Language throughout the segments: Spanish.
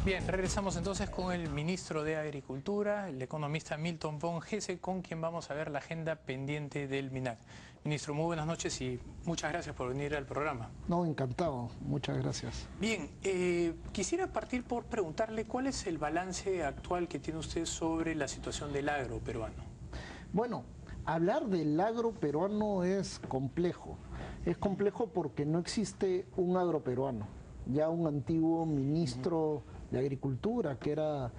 Bien, regresamos entonces con el ministro de Agricultura, el economista Milton von Hesse, con quien vamos a ver la agenda pendiente del MINAC. Ministro, muy buenas noches y muchas gracias por venir al programa. No, encantado. Muchas gracias. Bien, quisiera partir por preguntarle cuál es el balance actual que tiene usted sobre la situación del agro peruano. Bueno, hablar del agro peruano es complejo. Es complejo porque no existe un agro peruano. Ya un antiguo ministro de Agricultura, que era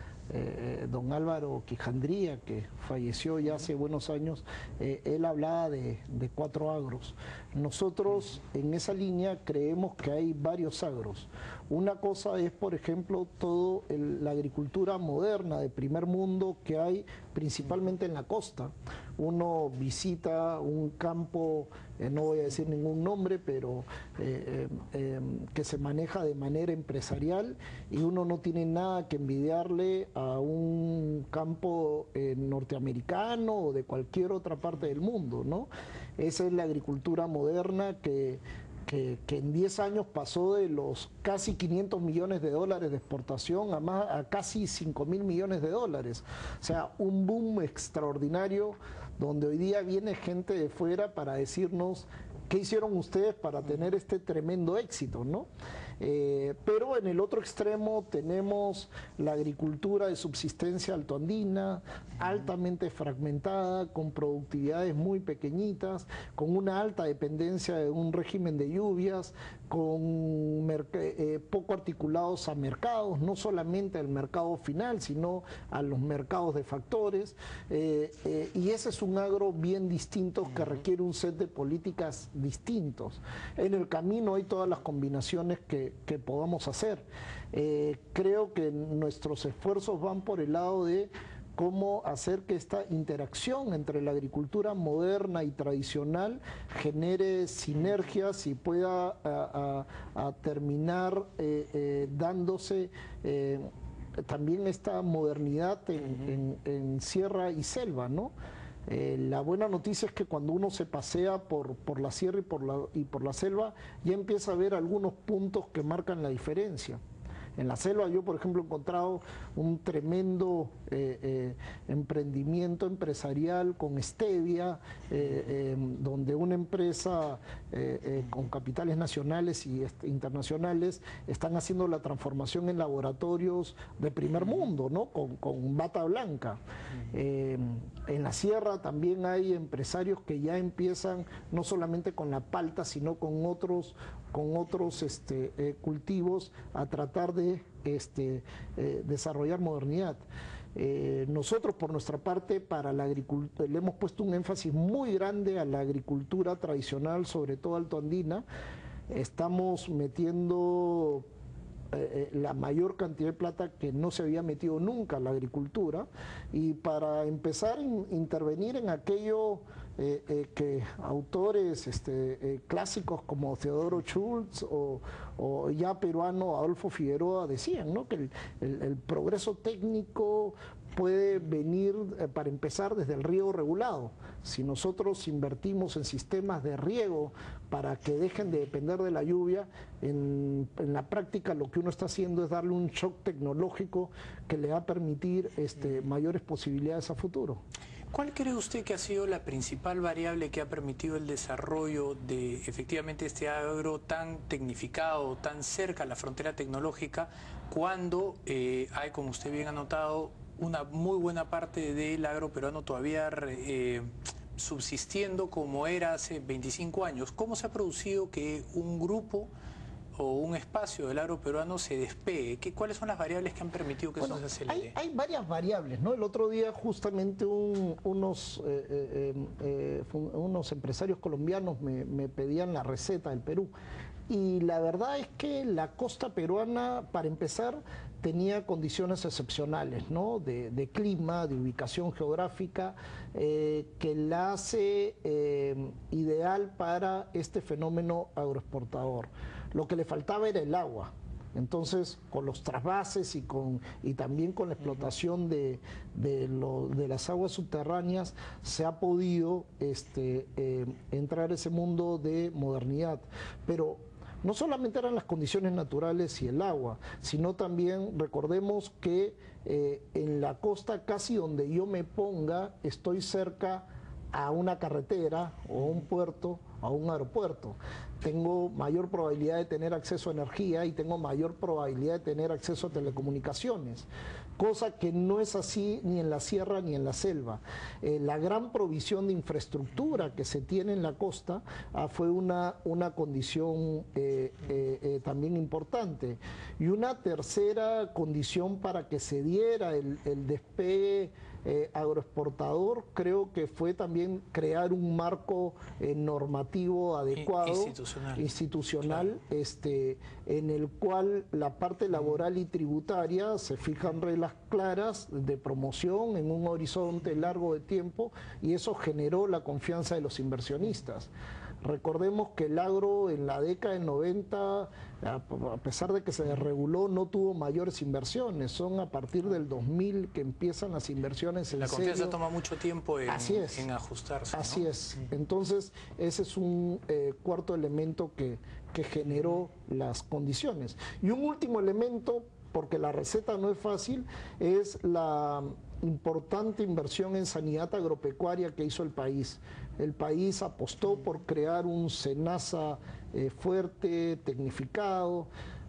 don Álvaro Quijandría, que falleció ya hace buenos años, él hablaba de 4 agros. Nosotros en esa línea creemos que hay varios agros. Una cosa es, por ejemplo, toda la agricultura moderna de primer mundo que hay principalmente en la costa. Uno visita un campo, no voy a decir ningún nombre, pero que se maneja de manera empresarial y uno no tiene nada que envidiarle a un campo norteamericano o de cualquier otra parte del mundo, ¿no? Esa es la agricultura moderna que en 10 años pasó de los casi 500 millones de dólares de exportación a casi 5.000 millones de dólares. O sea, un boom extraordinario donde hoy día viene gente de fuera para decirnos qué hicieron ustedes para tener este tremendo éxito, ¿no? Pero en el otro extremo tenemos la agricultura de subsistencia altoandina, altamente fragmentada, con productividades muy pequeñitas, con una alta dependencia de un régimen de lluvias, con poco articulados a mercados, no solamente al mercado final, sino a los mercados de factores, y ese es un agro bien distinto que requiere un set de políticas distintos. En el camino hay todas las combinaciones que podamos hacer. Creo que nuestros esfuerzos van por el lado de cómo hacer que esta interacción entre la agricultura moderna y tradicional genere sinergias y pueda terminar dándose también esta modernidad en sierra y selva, ¿no? La buena noticia es que cuando uno se pasea por la sierra y por la selva, ya empieza a ver algunos puntos que marcan la diferencia. En la selva yo, por ejemplo, he encontrado un tremendo emprendimiento empresarial con stevia, donde una empresa con capitales nacionales y internacionales están haciendo la transformación en laboratorios de primer mundo, ¿no? Con bata blanca. En la sierra también hay empresarios que ya empiezan no solamente con la palta, sino con otros cultivos a tratar de desarrollar modernidad. Nosotros por nuestra parte para la agricultura le hemos puesto un énfasis muy grande a la agricultura tradicional, sobre todo altoandina. Estamos metiendo la mayor cantidad de plata que no se había metido nunca a la agricultura, y para empezar a intervenir en aquello que autores clásicos como Teodoro Schultz o ya peruano Adolfo Figueroa decían, ¿no? Que el progreso técnico puede venir, para empezar, desde el riego regulado. Si nosotros invertimos en sistemas de riego para que dejen de depender de la lluvia, en la práctica lo que uno está haciendo es darle un shock tecnológico que le va a permitir mayores posibilidades a futuro. ¿Cuál cree usted que ha sido la principal variable que ha permitido el desarrollo de efectivamente este agro tan tecnificado, tan cerca a la frontera tecnológica, cuando hay, como usted bien ha notado, una muy buena parte del agro peruano todavía subsistiendo como era hace 25 años? ¿Cómo se ha producido que un grupo o un espacio del agro peruano se despegue? ¿Cuáles son las variables que han permitido que eso se acelere? Hay varias variables, ¿no? El otro día justamente unos empresarios colombianos me pedían la receta del Perú. Y la verdad es que la costa peruana, para empezar, tenía condiciones excepcionales, ¿no? De clima, de ubicación geográfica, que la hace ideal para este fenómeno agroexportador. Lo que le faltaba era el agua. Entonces, con los trasvases y también con la explotación de las aguas subterráneas, se ha podido entrar a ese mundo de modernidad. Pero no solamente eran las condiciones naturales y el agua, sino también recordemos que en la costa, casi donde yo me ponga, estoy cerca a una carretera o a un puerto, a un aeropuerto. Tengo mayor probabilidad de tener acceso a energía y tengo mayor probabilidad de tener acceso a telecomunicaciones, cosa que no es así ni en la sierra ni en la selva. La gran provisión de infraestructura que se tiene en la costa fue una condición también importante. Y una tercera condición para que se diera el despegue agroexportador, creo que fue también crear un marco normativo adecuado, institucional, claro, en el cual la parte laboral y tributaria se fijan reglas claras de promoción en un horizonte largo de tiempo, y eso generó la confianza de los inversionistas. Recordemos que el agro en la década del 90, a pesar de que se desreguló, no tuvo mayores inversiones. Son a partir del 2000 que empiezan las inversiones en la serio. Confianza toma mucho tiempo en ajustarse, ¿no? Así es. Entonces, ese es un cuarto elemento que generó las condiciones. Y un último elemento, porque la receta no es fácil, es la importante inversión en sanidad agropecuaria que hizo el país. El país apostó por crear un SENASA fuerte, tecnificado.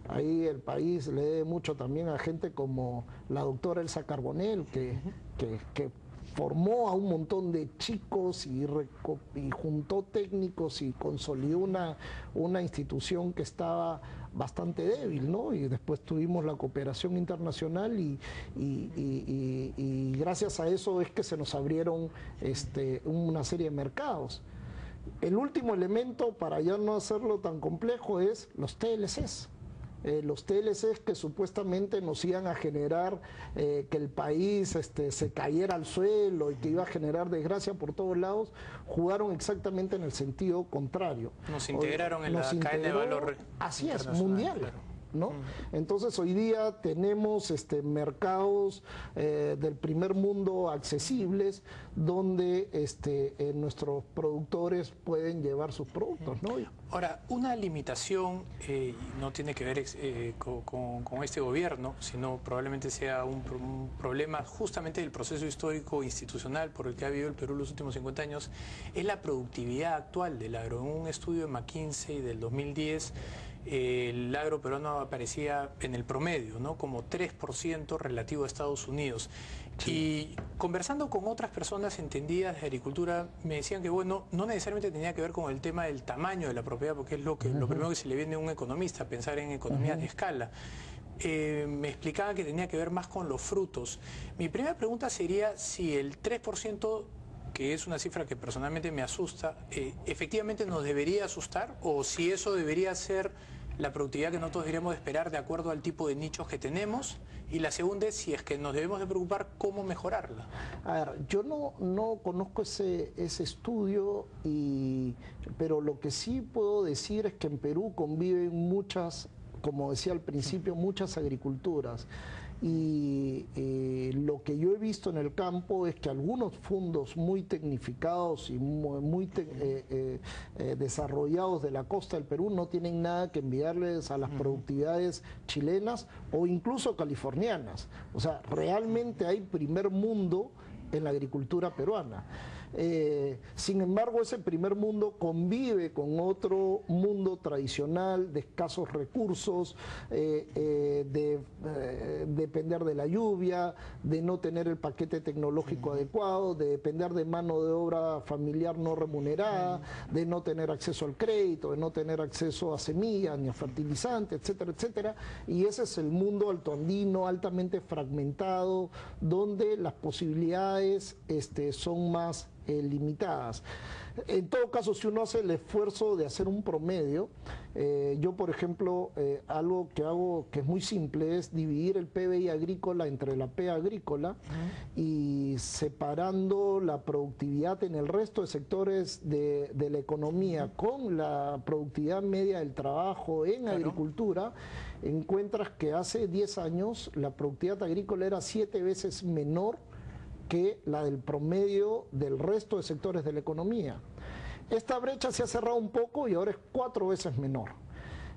Ahí el país le debe mucho también a gente como la doctora Elsa Carbonell, que formó a un montón de chicos y juntó técnicos y consolidó una institución que estaba bastante débil, ¿no? Y después tuvimos la cooperación internacional y gracias a eso es que se nos abrieron una serie de mercados. El último elemento, para ya no hacerlo tan complejo, es los TLCs. Los TLCs que supuestamente nos iban a generar que el país se cayera al suelo y que iba a generar desgracia por todos lados, jugaron exactamente en el sentido contrario. Nos integraron en la cadena de valor. Así es, mundial. Claro. ¿No? Entonces hoy día tenemos mercados del primer mundo accesibles donde nuestros productores pueden llevar sus productos, ¿no? Ahora, una limitación no tiene que ver con este gobierno, sino probablemente sea un problema justamente del proceso histórico institucional por el que ha vivido el Perú los últimos 50 años, es la productividad actual del agro. En un estudio de McKinsey del 2010, el agro peruano aparecía en el promedio, ¿no?, como 3% relativo a Estados Unidos. Sí. Y conversando con otras personas entendidas de agricultura, me decían que, bueno, no necesariamente tenía que ver con el tema del tamaño de la propiedad, porque es lo primero que se le viene a un economista, pensar en economías de escala. Me explicaban que tenía que ver más con los frutos. Mi primera pregunta sería si el 3%, que es una cifra que personalmente me asusta, efectivamente nos debería asustar, o si eso debería ser la productividad que nosotros deberíamos esperar de acuerdo al tipo de nichos que tenemos, y la segunda es si es que nos debemos de preocupar cómo mejorarla. A ver, yo no conozco ese estudio, pero lo que sí puedo decir es que en Perú conviven muchas, como decía al principio, muchas agriculturas. Y lo que yo he visto en el campo es que algunos fondos muy tecnificados y muy desarrollados de la costa del Perú no tienen nada que enviarles a las productividades chilenas o incluso californianas. O sea, realmente hay primer mundo en la agricultura peruana. Sin embargo, ese primer mundo convive con otro mundo tradicional de escasos recursos, de depender de la lluvia, de no tener el paquete tecnológico adecuado, de depender de mano de obra familiar no remunerada, de no tener acceso al crédito, de no tener acceso a semillas ni a fertilizantes, etcétera, etcétera. Y ese es el mundo altoandino altamente fragmentado, donde las posibilidades son más limitadas. En todo caso, si uno hace el esfuerzo de hacer un promedio, yo por ejemplo, algo que hago que es muy simple es dividir el PBI agrícola entre la P agrícola y separando la productividad en el resto de sectores de la economía con la productividad media del trabajo en agricultura. Encuentras que hace 10 años la productividad agrícola era 7 veces menor que la del promedio del resto de sectores de la economía. Esta brecha se ha cerrado un poco y ahora es 4 veces menor.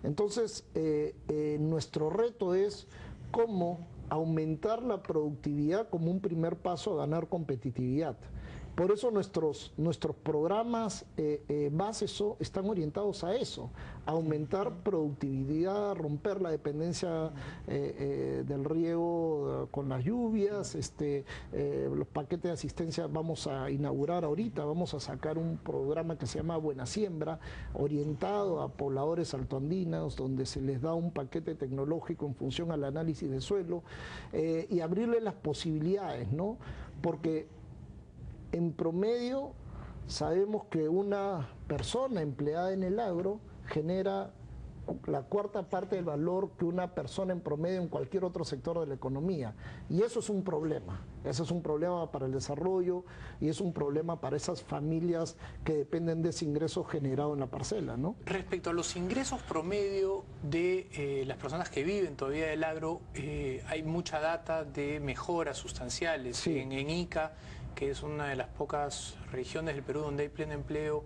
Entonces, nuestro reto es cómo aumentar la productividad como un primer paso a ganar competitividad. Por eso nuestros programas bases están orientados a eso, a aumentar productividad, romper la dependencia del riego con las lluvias, los paquetes de asistencia vamos a inaugurar ahorita, vamos a sacar un programa que se llama Buena Siembra, orientado a pobladores altoandinos, donde se les da un paquete tecnológico en función al análisis de suelo y abrirle las posibilidades, ¿no? Porque en promedio, sabemos que una persona empleada en el agro genera la cuarta parte del valor que una persona en promedio en cualquier otro sector de la economía. Y eso es un problema. Eso es un problema para el desarrollo y es un problema para esas familias que dependen de ese ingreso generado en la parcela, ¿no? Respecto a los ingresos promedio de las personas que viven todavía del agro, hay mucha data de mejoras sustanciales. Sí. En Ica, que es una de las pocas regiones del Perú donde hay pleno empleo,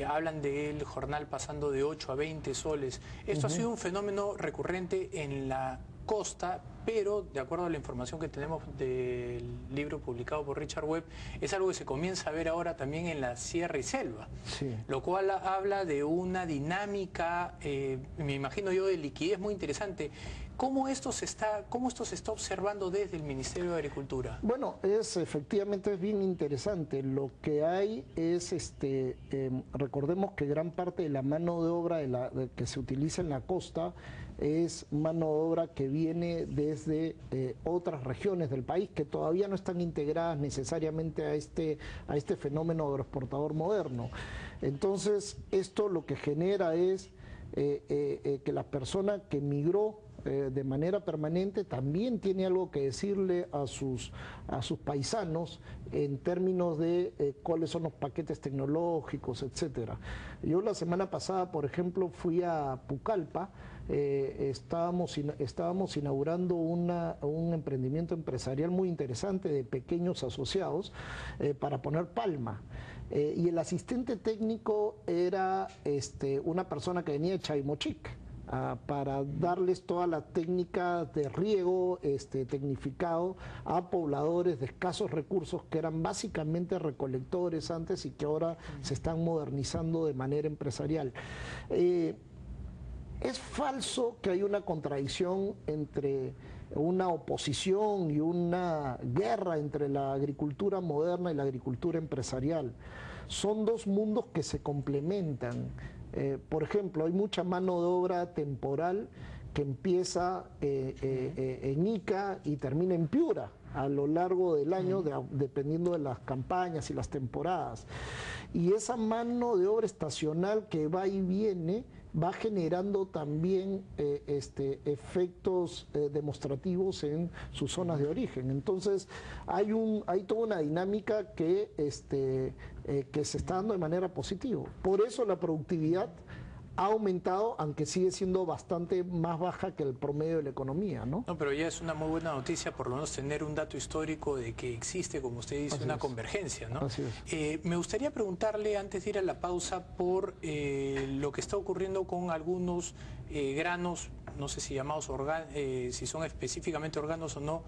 hablan del jornal pasando de 8 a 20 soles. Esto ha sido un fenómeno recurrente en la costa, pero de acuerdo a la información que tenemos del libro publicado por Richard Webb, es algo que se comienza a ver ahora también en la sierra y selva, Sí. lo cual habla de una dinámica, me imagino yo, de liquidez muy interesante. ¿Cómo esto se está observando desde el Ministerio de Agricultura? Bueno, efectivamente es bien interesante. Lo que hay es, recordemos que gran parte de la mano de obra que se utiliza en la costa es mano de obra que viene desde otras regiones del país que todavía no están integradas necesariamente a este fenómeno agroexportador moderno. Entonces, esto lo que genera es que la persona que migró de manera permanente también tiene algo que decirle a sus paisanos en términos de cuáles son los paquetes tecnológicos, etcétera. Yo la semana pasada, por ejemplo, fui a Pucallpa. Estábamos inaugurando un emprendimiento empresarial muy interesante de pequeños asociados para poner palma. Y el asistente técnico era una persona que venía de Chaimochic, para darles toda la técnica de riego tecnificado a pobladores de escasos recursos que eran básicamente recolectores antes y que ahora se están modernizando de manera empresarial. Es falso que hay una contradicción entre una oposición y una guerra entre la agricultura moderna y la agricultura empresarial. Son dos mundos que se complementan. Por ejemplo, hay mucha mano de obra temporal que empieza en Ica y termina en Piura a lo largo del año, dependiendo de las campañas y las temporadas. Y esa mano de obra estacional que va y viene va generando también efectos demostrativos en sus zonas de origen. Entonces hay toda una dinámica que se está dando de manera positiva. Por eso la productividad ha aumentado, aunque sigue siendo bastante más baja que el promedio de la economía, ¿no? No, pero ya es una muy buena noticia por lo menos tener un dato histórico de que existe, como usted dice, una convergencia, ¿no? Así es. Me gustaría preguntarle, antes de ir a la pausa, por lo que está ocurriendo con algunos granos, no sé si llamados si son específicamente órganos o no,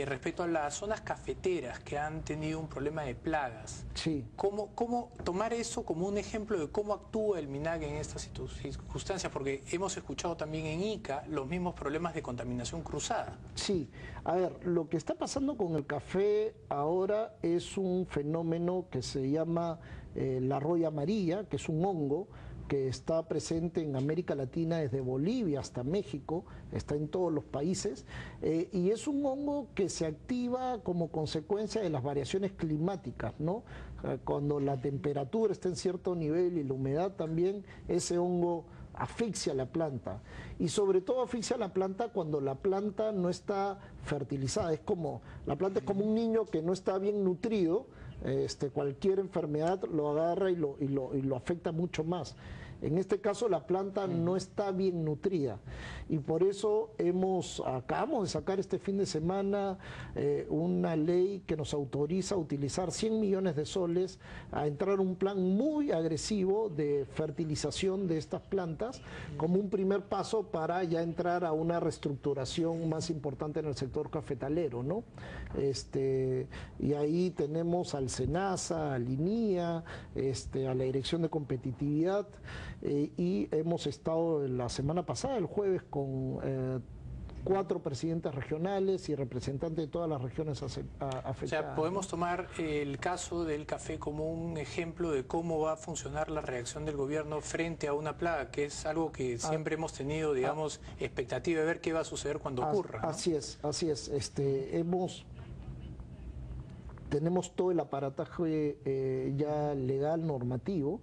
respecto a las zonas cafeteras que han tenido un problema de plagas. Sí. ¿Cómo tomar eso como un ejemplo de cómo actúa el MINAC en estas circunstancias? Porque hemos escuchado también en Ica los mismos problemas de contaminación cruzada. Sí, a ver, lo que está pasando con el café ahora es un fenómeno que se llama la roya amarilla, que es un hongo que está presente en América Latina desde Bolivia hasta México, está en todos los países, y es un hongo que se activa como consecuencia de las variaciones climáticas, ¿no? Cuando la temperatura está en cierto nivel y la humedad también, ese hongo asfixia la planta, y sobre todo asfixia la planta cuando la planta no está fertilizada. La planta es como un niño que no está bien nutrido. Cualquier enfermedad lo agarra y lo afecta mucho más. En este caso la planta no está bien nutrida y por eso acabamos de sacar este fin de semana una ley que nos autoriza a utilizar 100 millones de soles a entrar a un plan muy agresivo de fertilización de estas plantas como un primer paso para ya entrar a una reestructuración más importante en el sector cafetalero, ¿no? Y ahí tenemos al SENASA, al INIA, a la Dirección de Competitividad, y hemos estado la semana pasada, el jueves, con 4 presidentes regionales y representantes de todas las regiones afectadas. O sea, podemos tomar el caso del café como un ejemplo de cómo va a funcionar la reacción del gobierno frente a una plaga, que es algo que siempre hemos tenido, digamos, expectativa de ver qué va a suceder cuando ocurra, ¿no? Así es. Tenemos todo el aparataje ya legal, normativo.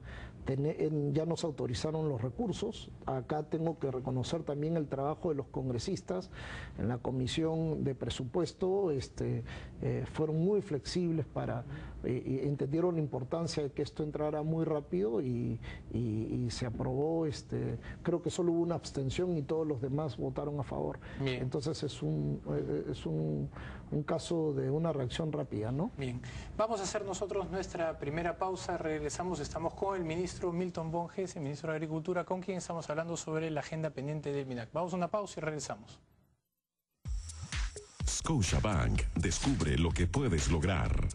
Ya nos autorizaron los recursos. Acá tengo que reconocer también el trabajo de los congresistas en la comisión de presupuesto. Fueron muy flexibles y entendieron la importancia de que esto entrara muy rápido y se aprobó. Creo que solo hubo una abstención y todos los demás votaron a favor. Bien. Entonces es un caso de una reacción rápida, ¿no? Bien, vamos a hacer nosotros nuestra primera pausa, regresamos, estamos con el ministro Milton Bon Gessy, ministro de Agricultura, con quien estamos hablando sobre la agenda pendiente del MINAC. Vamos a una pausa y regresamos. Scotiabank, descubre lo que puedes lograr.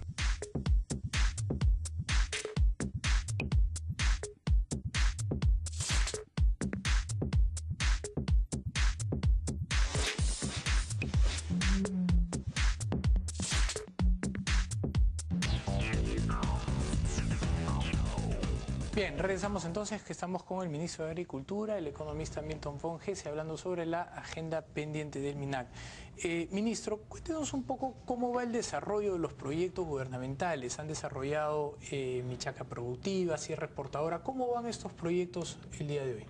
Bien, regresamos entonces, que estamos con el ministro de Agricultura, el economista Milton Bon Gessy, hablando sobre la agenda pendiente del MINAC. Ministro, cuéntenos un poco cómo va el desarrollo de los proyectos gubernamentales. ¿Han desarrollado Mi Chacra Productiva, Sierra Exportadora? ¿Cómo van estos proyectos el día de hoy?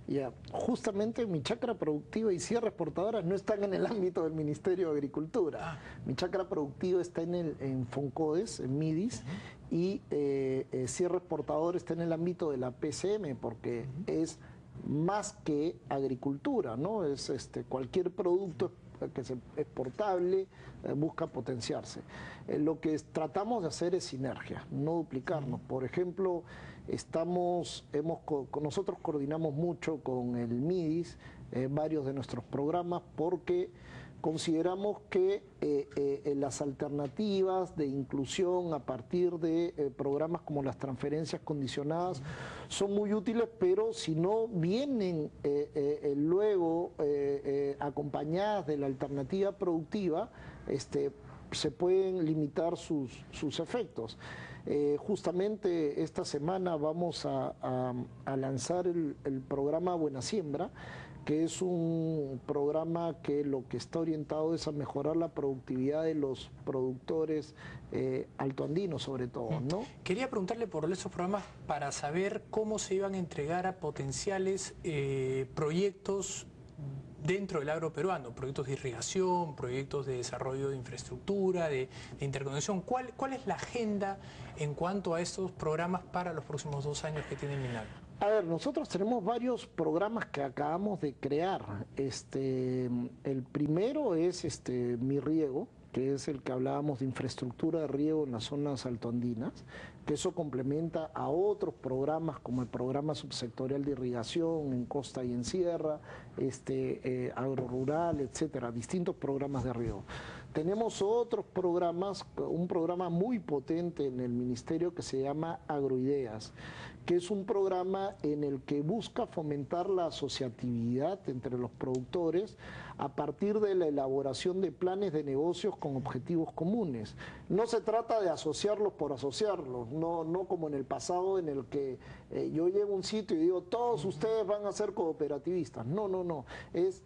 Ya, justamente Mi Chacra Productiva y Sierra Exportadora no están en el ámbito del Ministerio de Agricultura. Mi Chacra Productiva está en FONCODES, en MIDIS, y Sierra Exportadora está en el ámbito de la PCM, porque es más que agricultura, ¿no? Es cualquier producto que es exportable, busca potenciarse. Lo que tratamos de hacer es sinergia, no duplicarnos. Por ejemplo, nosotros coordinamos mucho con el MIDIS varios de nuestros programas, porque consideramos que las alternativas de inclusión a partir de programas como las transferencias condicionadas son muy útiles, pero si no vienen luego acompañadas de la alternativa productiva, se pueden limitar sus efectos. Justamente esta semana vamos a lanzar el programa Buena Siembra, que es un programa que lo que está orientado es a mejorar la productividad de los productores altoandinos, sobre todo, ¿no? Quería preguntarle por esos programas para saber cómo se iban a entregar a potenciales proyectos dentro del agro peruano, proyectos de irrigación, proyectos de desarrollo de infraestructura, de interconexión. ¿Cuál es la agenda en cuanto a estos programas para los próximos 2 años que tiene MINAC? A ver, nosotros tenemos varios programas que acabamos de crear. El primero es Mi Riego, que es el que hablábamos de infraestructura de riego en las zonas altoandinas, que eso complementa a otros programas como el programa subsectorial de irrigación en costa y en sierra, agrorural, etcétera, distintos programas de riego. Tenemos otros programas, un programa muy potente en el ministerio que se llama Agroideas, que es un programa en el que busca fomentar la asociatividad entre los productores a partir de la elaboración de planes de negocios con objetivos comunes. No se trata de asociarlos por asociarlos, no como en el pasado en el que yo llego a un sitio y digo, todos ustedes van a ser cooperativistas. No, es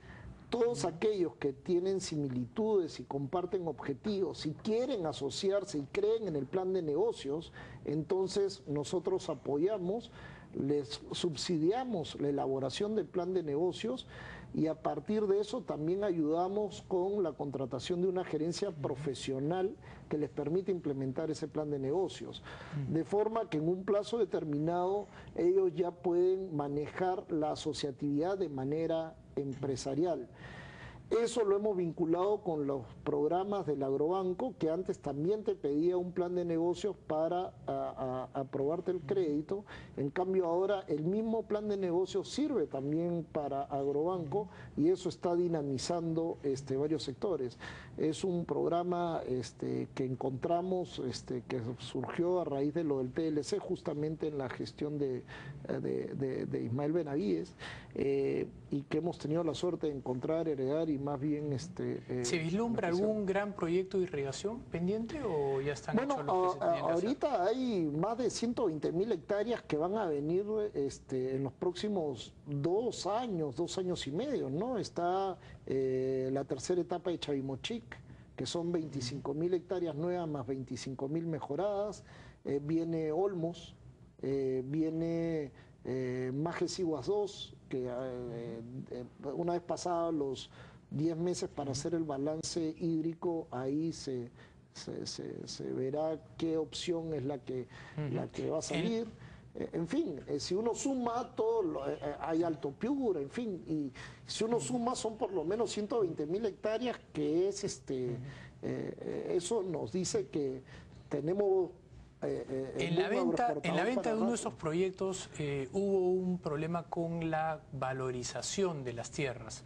todos aquellos que tienen similitudes y comparten objetivos y quieren asociarse y creen en el plan de negocios, entonces nosotros apoyamos, les subsidiamos la elaboración del plan de negocios y a partir de eso también ayudamos con la contratación de una gerencia profesional que les permite implementar ese plan de negocios, de forma que en un plazo determinado ellos ya pueden manejar la asociatividad de manera empresarial. Eso lo hemos vinculado con los programas del Agrobanco, que antes también te pedía un plan de negocios para aprobarte el crédito. En cambio ahora el mismo plan de negocios sirve también para Agrobanco y eso está dinamizando varios sectores. Es un programa que encontramos, que surgió a raíz de lo del TLC, justamente en la gestión de Ismael Benavides, y que hemos tenido la suerte de encontrar, heredar y más bien... ¿Se vislumbra algún gran proyecto de irrigación pendiente o ya están hechos los que se tenían que ahorita hacer? hay más de 120.000 hectáreas que van a venir en los próximos 2 años, 2 años y medio, ¿no? Está la tercera etapa de Chavimochic, que son 25.000 hectáreas nuevas más 25.000 mejoradas. Viene Olmos, viene Majesiguas 2, que una vez pasados los 10 meses para hacer el balance hídrico, ahí se verá qué opción es la que va a salir. En fin, si uno suma todo, hay Alto Piura, en fin, y si uno suma son por lo menos 120.000 hectáreas, que es eso nos dice que tenemos... En la venta de uno de esos proyectos hubo un problema con la valorización de las tierras.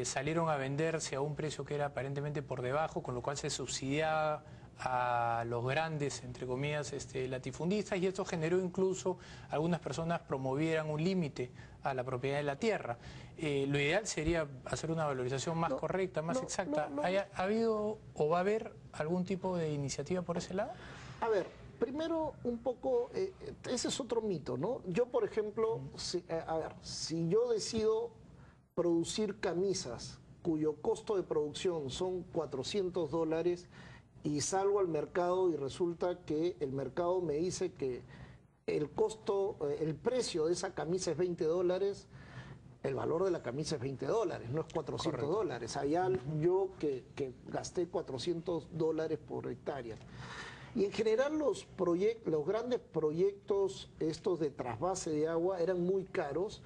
Salieron a venderse a un precio que era aparentemente por debajo, con lo cual se subsidiaba a los grandes, entre comillas, latifundistas, y esto generó incluso algunas personas promovieran un límite a la propiedad de la tierra. Lo ideal sería hacer una valorización más correcta, más exacta. ¿Ha habido o va a haber algún tipo de iniciativa por ese lado? A ver, primero un poco, ese es otro mito, ¿no? Yo, por ejemplo, si yo decido producir camisas cuyo costo de producción son $400 y salgo al mercado y resulta que el mercado me dice que el costo, el precio de esa camisa es $20, el valor de la camisa es $20, no es $400. Allá yo que gasté $400 por hectárea. Y en general los grandes proyectos estos de trasvase de agua eran muy caros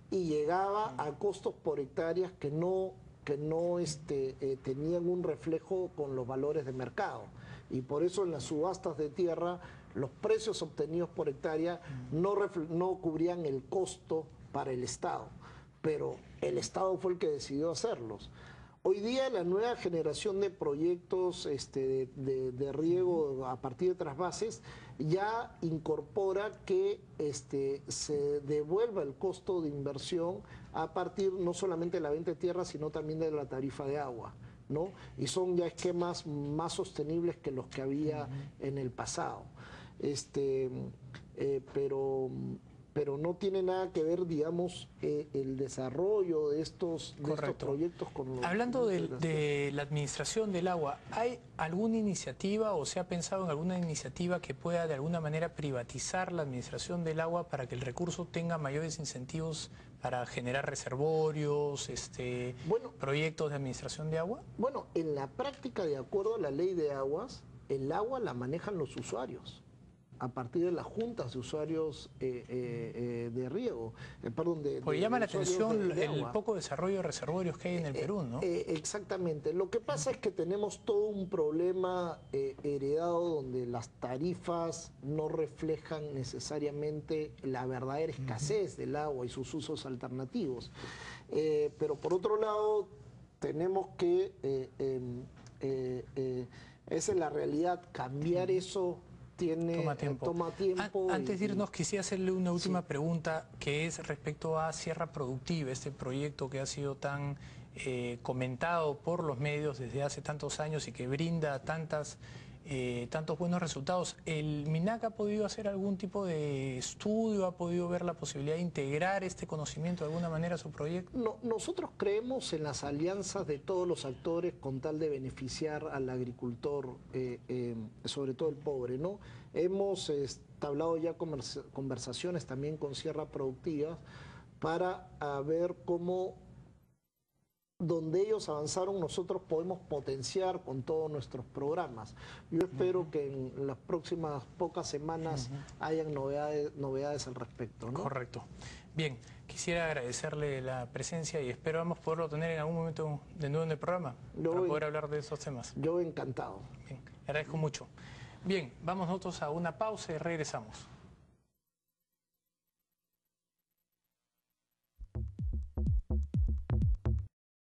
y llegaba a costos por hectáreas que no tenían un reflejo con los valores de mercado. Y por eso en las subastas de tierra los precios obtenidos por hectárea no cubrían el costo para el Estado, pero el Estado fue el que decidió hacerlos. Hoy día la nueva generación de proyectos de riego a partir de trasvases ya incorpora que se devuelva el costo de inversión a partir no solamente de la venta de tierra, sino también de la tarifa de agua, ¿no? Y son ya esquemas más sostenibles que los que había en el pasado. Pero no tiene nada que ver, digamos, el desarrollo de estos proyectos con los... Hablando de la administración del agua, ¿hay alguna iniciativa o se ha pensado en alguna iniciativa que pueda de alguna manera privatizar la administración del agua para que el recurso tenga mayores incentivos para generar reservorios, proyectos de administración de agua? Bueno, en la práctica, de acuerdo a la ley de aguas, el agua la manejan los usuarios a partir de las juntas de usuarios de riego, Porque llama la atención el poco desarrollo de reservorios que hay en el Perú, ¿no? Exactamente. Lo que pasa es que tenemos todo un problema heredado donde las tarifas no reflejan necesariamente la verdadera escasez del agua y sus usos alternativos. Pero por otro lado, tenemos que, esa es la realidad, cambiar eso toma tiempo. Antes de irnos, quisiera hacerle una última pregunta, que es respecto a Sierra Productiva, este proyecto que ha sido tan comentado por los medios desde hace tantos años y que brinda tantos buenos resultados. ¿El MINAC ha podido hacer algún tipo de estudio, ha podido ver la posibilidad de integrar este conocimiento de alguna manera a su proyecto? No, nosotros creemos en las alianzas de todos los actores con tal de beneficiar al agricultor, sobre todo el pobre, ¿no? Hemos entablado ya conversaciones también con Sierra Productiva para ver cómo donde ellos avanzaron, nosotros podemos potenciar con todos nuestros programas. Yo espero que en las próximas pocas semanas hayan novedades al respecto, ¿no? Correcto. Bien, quisiera agradecerle la presencia y esperamos poderlo tener en algún momento de nuevo en el programa para poder hablar de esos temas. Yo encantado. Bien, agradezco mucho. Bien, vamos nosotros a una pausa y regresamos.